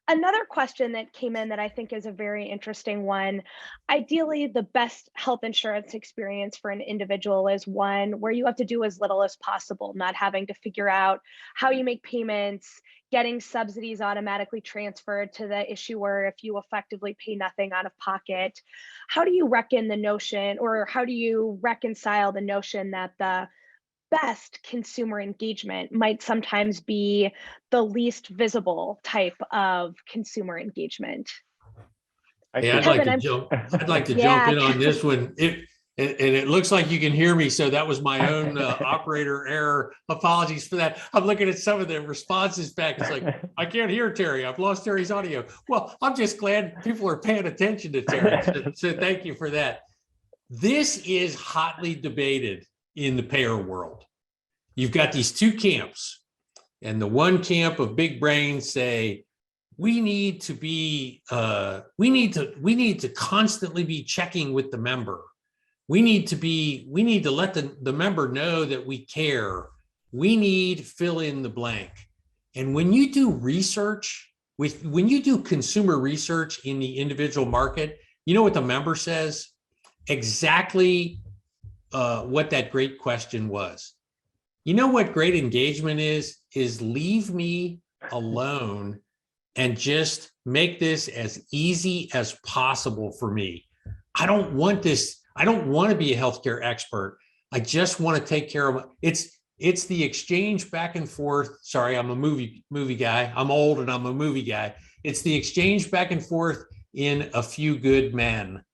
Another question that came in that I think is a very interesting one. Ideally, the best health insurance experience for an individual is one where you have to do as little as possible, not having to figure out how you make payments, getting subsidies automatically transferred to the issuer if you effectively pay nothing out of pocket. How do you reckon the notion, or how do you reconcile the notion that the best consumer engagement might sometimes be the least visible type of consumer engagement? I Hey, think, Kevin, I'm I'd like to jump yeah, in on this one. And it looks like you can hear me, so that was my own operator error. Apologies for that. I'm looking at some of the responses back. It's like, I can't hear Terry. I've lost Terry's audio. Well, I'm just glad people are paying attention to Terry. So thank you for that. This is hotly debated in the payer world. You've got these two camps, and the one camp of big brains say, we need to constantly be checking with the member. We need to let the member know that we care. We need fill in the blank. And when you do when you do consumer research in the individual market, you know what the member says? Exactly what that great question was. You know what great engagement is leave me alone and just make this as easy as possible for me. I don't want this. I don't want to be a healthcare expert. I just want to take care of it's the exchange back and forth. Sorry, I'm a movie guy. I'm old and I'm a movie guy. It's the exchange back and forth in A Few Good Men.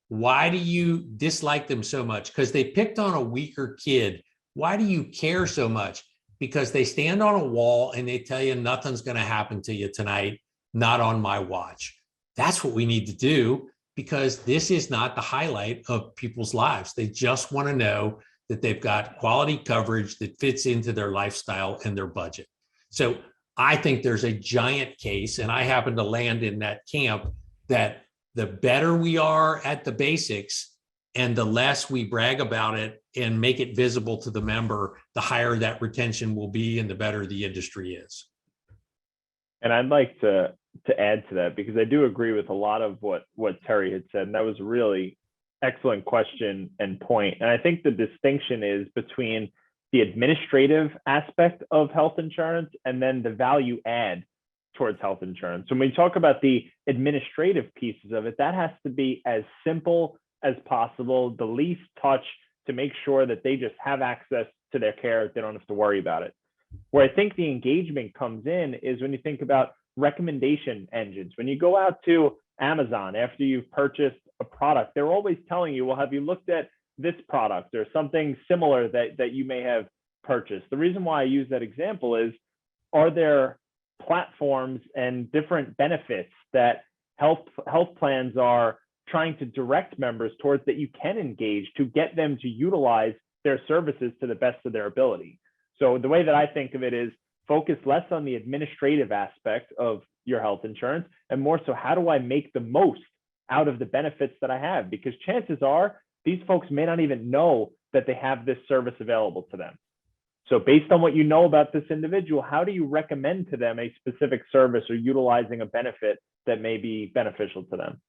Why do you dislike them so much? Because they picked on a weaker kid. Why do you care so much? Because they stand on a wall and they tell you nothing's going to happen to you tonight, not on my watch. That's what we need to do, because this is not the highlight of people's lives. They just want to know that they've got quality coverage that fits into their lifestyle and their budget. So I think there's a giant case, and I happen to land in that camp, that the better we are at the basics and the less we brag about it and make it visible to the member, the higher that retention will be and the better the industry is. and I'd like to add to that, because I do agree with a lot of what Terry had said. And that was a really excellent question and point. And I think the distinction is between the administrative aspect of health insurance and then the value add towards health insurance. When we talk about the administrative pieces of it, that has to be as simple as possible, the least touch, to make sure that they just have access to their care. They don't have to worry about it. Where I think the engagement comes in is when you think about recommendation engines. When you go out to Amazon after you've purchased a product, they're always telling you, well, have you looked at this product or something similar that you may have purchased? The reason why I use that example is, are there platforms and different benefits that health plans are trying to direct members towards that you can engage to get them to utilize their services to the best of their ability? So the way that I think of it is, focus less on the administrative aspect of your health insurance and more so, how do I make the most out of the benefits that I have? Because chances are these folks may not even know that they have this service available to them. So based on what you know about this individual, how do you recommend to them a specific service or utilizing a benefit that may be beneficial to them?